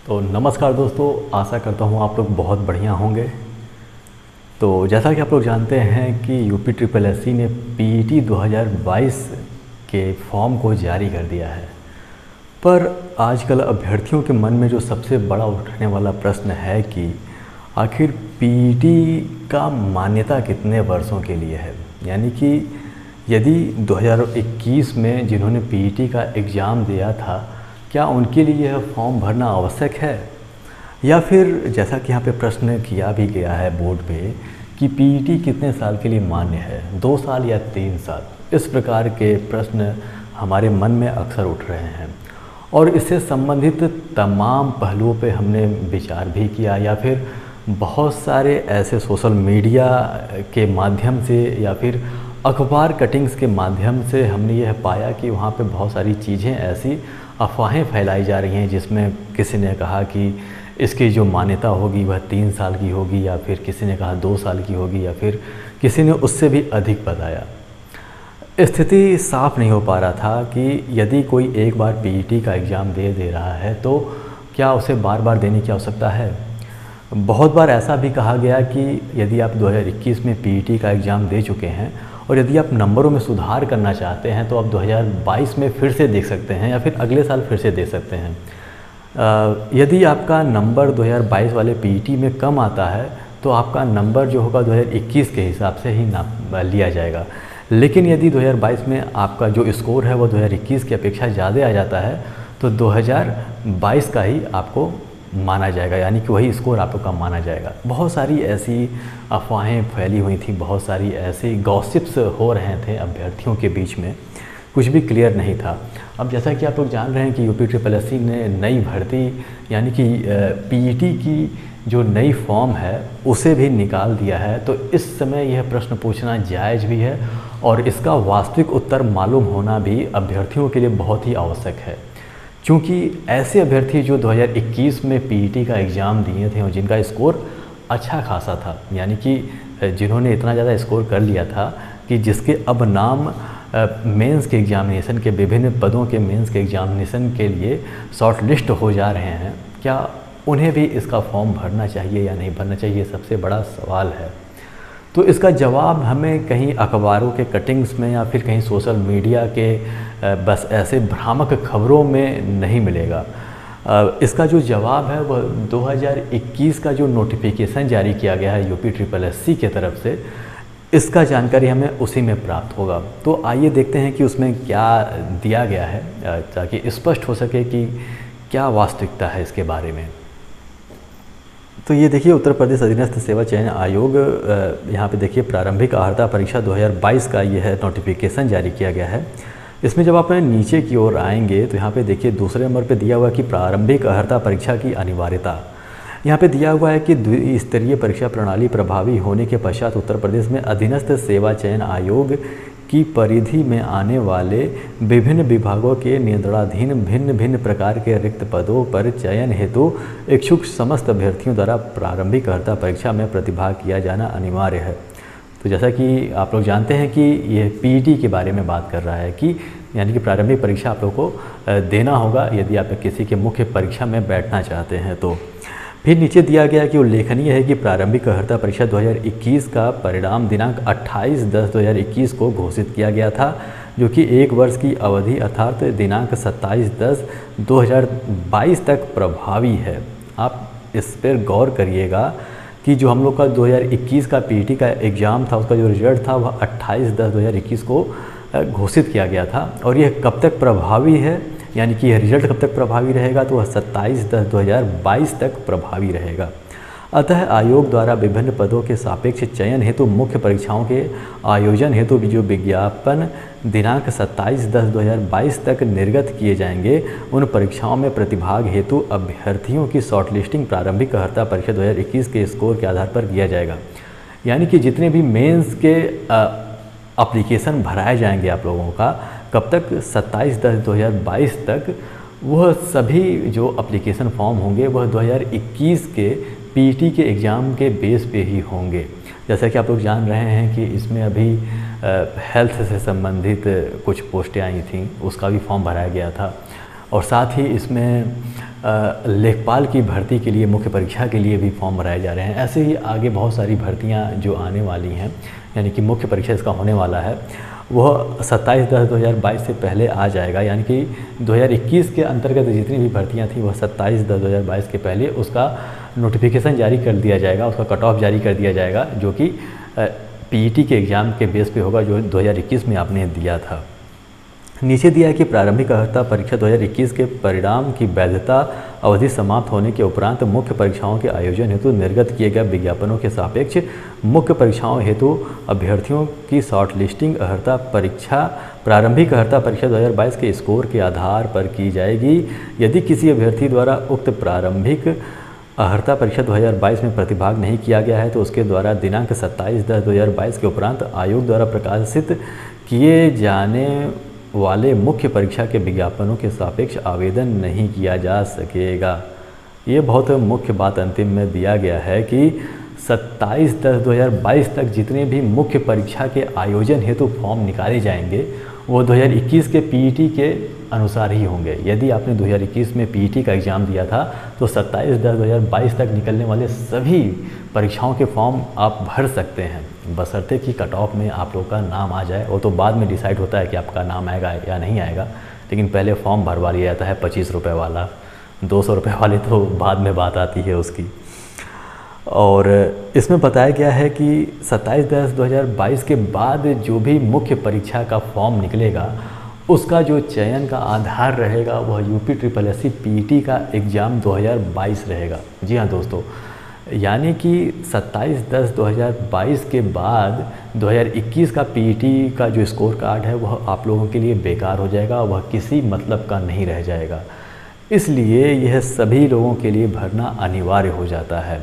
तो नमस्कार दोस्तों, आशा करता हूँ आप लोग बहुत बढ़िया होंगे। तो जैसा कि आप लोग जानते हैं कि यूपी ट्रिपल एससी ने पीईटी 2022 के फॉर्म को जारी कर दिया है। पर आजकल अभ्यर्थियों के मन में जो सबसे बड़ा उठने वाला प्रश्न है कि आखिर पीईटी का मान्यता कितने वर्षों के लिए है। यानी कि यदि 2021 में जिन्होंने पीईटी का एग्ज़ाम दिया था, क्या उनके लिए यह फॉर्म भरना आवश्यक है, या फिर जैसा कि यहाँ पे प्रश्न किया भी गया है बोर्ड पे कि पीईटी कितने साल के लिए मान्य है, 2 साल या 3 साल। इस प्रकार के प्रश्न हमारे मन में अक्सर उठ रहे हैं और इससे संबंधित तमाम पहलुओं पे हमने विचार भी किया, या फिर बहुत सारे ऐसे सोशल मीडिया के माध्यम से या फिर अखबार कटिंग्स के माध्यम से हमने यह पाया कि वहाँ पे बहुत सारी चीज़ें ऐसी अफवाहें फैलाई जा रही हैं, जिसमें किसी ने कहा कि इसकी जो मान्यता होगी वह 3 साल की होगी, या फिर किसी ने कहा 2 साल की होगी, या फिर किसी ने उससे भी अधिक बताया। स्थिति साफ नहीं हो पा रहा था कि यदि कोई एक बार पीईटी का एग्ज़ाम दे रहा है तो क्या उसे बार बार देने की आवश्यकता है। बहुत बार ऐसा भी कहा गया कि यदि आप 2021 में पीईटी का एग्ज़ाम दे चुके हैं और यदि आप नंबरों में सुधार करना चाहते हैं तो आप 2022 में फिर से देख सकते हैं, या फिर अगले साल फिर से दे सकते हैं। यदि आपका नंबर 2022 वाले पीईटी में कम आता है तो आपका नंबर जो होगा 2021 के हिसाब से ही लिया जाएगा। लेकिन यदि 2022 में आपका जो स्कोर है वो 2021 की अपेक्षा ज़्यादा आ जाता है तो 2022 का ही आपको माना जाएगा, यानी कि वही स्कोर आप लोग का माना जाएगा। बहुत सारी ऐसी अफवाहें फैली हुई थी, बहुत सारी ऐसी गॉसिप्स हो रहे थे अभ्यर्थियों के बीच में, कुछ भी क्लियर नहीं था। अब जैसा कि आप लोग जान रहे हैं कि यूपी ट्रिपल एससी ने नई भर्ती यानी कि पीईटी की जो नई फॉर्म है उसे भी निकाल दिया है। तो इस समय यह प्रश्न पूछना जायज़ भी है और इसका वास्तविक उत्तर मालूम होना भी अभ्यर्थियों के लिए बहुत ही आवश्यक है, क्योंकि ऐसे अभ्यर्थी जो 2021 में पीईटी का एग्ज़ाम दिए थे और जिनका स्कोर अच्छा खासा था, यानी कि जिन्होंने इतना ज़्यादा स्कोर कर लिया था कि जिसके अब नाम मेंस के एग्ज़ामिनेशन के विभिन्न पदों के मेंस के एग्ज़ामिनेशन के लिए शॉर्ट लिस्ट हो जा रहे हैं, क्या उन्हें भी इसका फॉर्म भरना चाहिए या नहीं भरना चाहिए, सबसे बड़ा सवाल है। तो इसका जवाब हमें कहीं अखबारों के कटिंग्स में या फिर कहीं सोशल मीडिया के बस ऐसे भ्रामक खबरों में नहीं मिलेगा। इसका जो जवाब है वह 2021 का जो नोटिफिकेशन जारी किया गया है यूपी ट्रिपल एससी के तरफ से, इसका जानकारी हमें उसी में प्राप्त होगा। तो आइए देखते हैं कि उसमें क्या दिया गया है, ताकि स्पष्ट हो सके कि क्या वास्तविकता है इसके बारे में। तो ये देखिए, उत्तर प्रदेश अधीनस्थ सेवा चयन आयोग, यहाँ पे देखिए प्रारंभिक अर्हता परीक्षा 2022 का ये है नोटिफिकेशन जारी किया गया है। इसमें जब आप नीचे की ओर आएंगे तो यहाँ पे देखिए दूसरे नंबर पे दिया हुआ कि प्रारंभिक अर्हता परीक्षा की अनिवार्यता। यहाँ पे दिया हुआ है कि द्विस्तरीय परीक्षा प्रणाली प्रभावी होने के पश्चात उत्तर प्रदेश में अधीनस्थ सेवा चयन आयोग की परिधि में आने वाले विभिन्न विभागों के नियंत्रणाधीन भिन्न भिन्न प्रकार के रिक्त पदों पर चयन हेतु इच्छुक समस्त अभ्यर्थियों द्वारा प्रारंभिक अर्हता परीक्षा में प्रतिभाग किया जाना अनिवार्य है। तो जैसा कि आप लोग जानते हैं कि यह पीईटी के बारे में बात कर रहा है कि यानी कि प्रारंभिक परीक्षा आप लोग को देना होगा यदि आप किसी के मुख्य परीक्षा में बैठना चाहते हैं। तो फिर नीचे दिया गया कि उल्लेखनीय है कि प्रारंभिक अर्हता परीक्षा 2021 का परिणाम दिनांक 28/10/2021 को घोषित किया गया था, जो कि 1 वर्ष की अवधि अर्थात दिनांक 27/10/2022 तक प्रभावी है। आप इस पर गौर करिएगा कि जो हम लोग का 2021 का पीईटी का एग्ज़ाम था उसका जो रिजल्ट था वह 28/10/2021 को घोषित किया गया था, और यह कब तक प्रभावी है, यानी कि यह रिजल्ट कब तक प्रभावी रहेगा, तो वह 27/10/2022 तक प्रभावी रहेगा। अतः आयोग द्वारा विभिन्न पदों के सापेक्ष चयन हेतु मुख्य परीक्षाओं के आयोजन हेतु जो विज्ञापन दिनांक 27/10/2022 तक निर्गत किए जाएंगे, उन परीक्षाओं में प्रतिभाग हेतु अभ्यर्थियों की शॉर्टलिस्टिंग प्रारंभिक अर्हता परीक्षा 2021 के स्कोर के आधार पर किया जाएगा। यानी कि जितने भी मेंस के एप्लीकेशन भराए जाएंगे आप लोगों का, कब तक, 27/10/2022 तक, वह सभी जो एप्लीकेशन फॉर्म होंगे वह 2021 के पीईटी के एग्ज़ाम के बेस पे ही होंगे। जैसा कि आप लोग जान रहे हैं कि इसमें अभी हेल्थ से संबंधित कुछ पोस्टें आई थी, उसका भी फॉर्म भराया गया था। और साथ ही इसमें लेखपाल की भर्ती के लिए मुख्य परीक्षा के लिए भी फॉर्म भराए जा रहे हैं। ऐसे ही आगे बहुत सारी भर्तियां जो आने वाली हैं, यानी कि मुख्य परीक्षा इसका होने वाला है वह 27/10/2022 से पहले आ जाएगा। यानी कि 2021 के अंतर्गत जितनी भी भर्तियां थी वह 27/10/2022 के पहले उसका नोटिफिकेशन जारी कर दिया जाएगा, उसका कट ऑफ जारी कर दिया जाएगा, जो कि पीईटी के एग्ज़ाम के बेस पे होगा जो 2021 में आपने दिया था। नीचे दिया है कि प्रारंभिक अर्हता परीक्षा 2021 के परिणाम की वैधता अवधि समाप्त होने के उपरांत मुख्य परीक्षाओं के आयोजन हेतु निर्गत किए गए विज्ञापनों के सापेक्ष मुख्य परीक्षाओं हेतु अभ्यर्थियों की शॉर्ट लिस्टिंग अर्हता परीक्षा प्रारंभिक अर्हता परीक्षा 2022 के स्कोर के आधार पर की जाएगी। यदि किसी अभ्यर्थी द्वारा उक्त प्रारंभिक अर्हता परीक्षा 2022 में प्रतिभाग नहीं किया गया है तो उसके द्वारा दिनांक 27/10/2022 के उपरांत आयोग द्वारा प्रकाशित किए जाने वाले मुख्य परीक्षा के विज्ञापनों के सापेक्ष आवेदन नहीं किया जा सकेगा। ये बहुत मुख्य बात अंतिम में दिया गया है कि 27/10/2022 तक जितने भी मुख्य परीक्षा के आयोजन हेतु फॉर्म निकाले जाएंगे वो 2021 के पीईटी के अनुसार ही होंगे। यदि आपने 2021 में पीईटी का एग्ज़ाम दिया था तो 27/10/2022 तक निकलने वाले सभी परीक्षाओं के फॉर्म आप भर सकते हैं, बशर्ते कि कट ऑफ में आप लोग का नाम आ जाए। वो तो बाद में डिसाइड होता है कि आपका नाम आएगा या नहीं आएगा, लेकिन पहले फॉर्म भरवा लिया जाता है 25 रुपये वाला, 200 रुपये वाली तो बाद में बात आती है उसकी। और इसमें बताया गया है कि 27/10/2022 के बाद जो भी मुख्य परीक्षा का फॉर्म निकलेगा उसका जो चयन का आधार रहेगा वह यूपी SSSC पीईटी का एग्ज़ाम 2022 रहेगा। जी हाँ दोस्तों, यानी कि 27/10/2022 के बाद 2021 का पीईटी का जो स्कोर कार्ड है वह आप लोगों के लिए बेकार हो जाएगा, वह किसी मतलब का नहीं रह जाएगा। इसलिए यह सभी लोगों के लिए भरना अनिवार्य हो जाता है।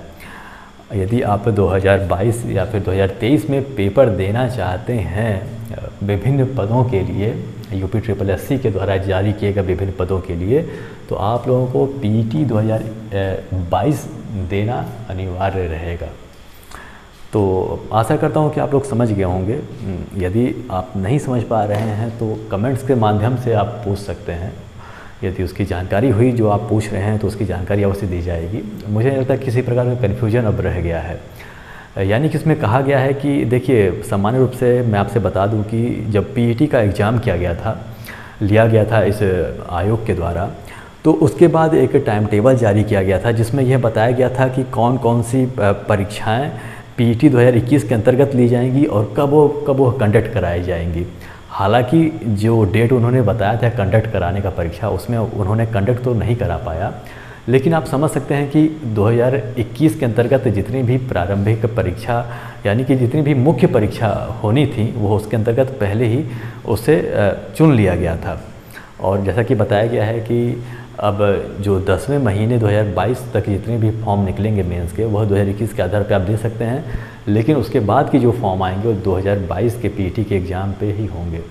यदि आप 2022 या फिर 2023 में पेपर देना चाहते हैं विभिन्न पदों के लिए, यूपी SSSC के द्वारा जारी किए गए विभिन्न पदों के लिए, तो आप लोगों को पीईटी 2022 देना अनिवार्य रहेगा। तो आशा करता हूँ कि आप लोग समझ गए होंगे। यदि आप नहीं समझ पा रहे हैं तो कमेंट्स के माध्यम से आप पूछ सकते हैं। यदि उसकी जानकारी हुई जो आप पूछ रहे हैं तो उसकी जानकारी अवश्य दी जाएगी। मुझे लगता है किसी प्रकार का कन्फ्यूजन अब रह गया है। यानी कि इसमें कहा गया है कि देखिए, सामान्य रूप से मैं आपसे बता दूं कि जब पीईटी का एग्ज़ाम लिया गया था इस आयोग के द्वारा, तो उसके बाद एक टाइम टेबल जारी किया गया था जिसमें यह बताया गया था कि कौन कौन सी परीक्षाएं पीईटी 2021 के अंतर्गत ली जाएंगी और कब वो कंडक्ट कराई जाएंगी। हालांकि जो डेट उन्होंने बताया था कंडक्ट कराने का परीक्षा, उसमें उन्होंने कंडक्ट तो नहीं करा पाया, लेकिन आप समझ सकते हैं कि 2021 के अंतर्गत जितनी भी प्रारंभिक परीक्षा यानी कि जितनी भी मुख्य परीक्षा होनी थी वो उसके अंतर्गत पहले ही उसे चुन लिया गया था। और जैसा कि बताया गया है कि अब जो 10वें महीने 2022 तक जितने भी फॉर्म निकलेंगे मेंस के वह 2021 के आधार पर आप दे सकते हैं, लेकिन उसके बाद की जो फॉर्म आएंगे वो 2022 के पीईटी के एग्ज़ाम पे ही होंगे।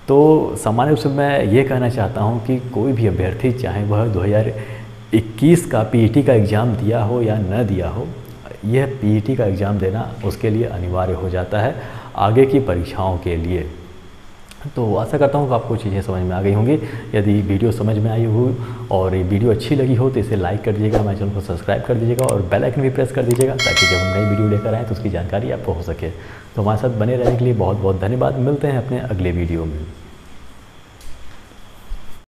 तो सामान्य रूप से मैं ये कहना चाहता हूँ कि कोई भी अभ्यर्थी चाहे वह 2021 का पीईटी का एग्ज़ाम दिया हो या न दिया हो, यह पीईटी का एग्ज़ाम देना उसके लिए अनिवार्य हो जाता है आगे की परीक्षाओं के लिए। तो आशा करता हूँ कि आपको चीज़ें समझ में आ गई होंगी। यदि वीडियो समझ में आई हो और ये वीडियो अच्छी लगी हो तो इसे लाइक कर दीजिएगा, हमारे चैनल को सब्सक्राइब कर दीजिएगा और बेल आइकन भी प्रेस कर दीजिएगा ताकि जब हम नई वीडियो लेकर आएँ तो उसकी जानकारी आपको हो सके। तो हमारे साथ बने रहने के लिए बहुत बहुत धन्यवाद। मिलते हैं अपने अगले वीडियो में।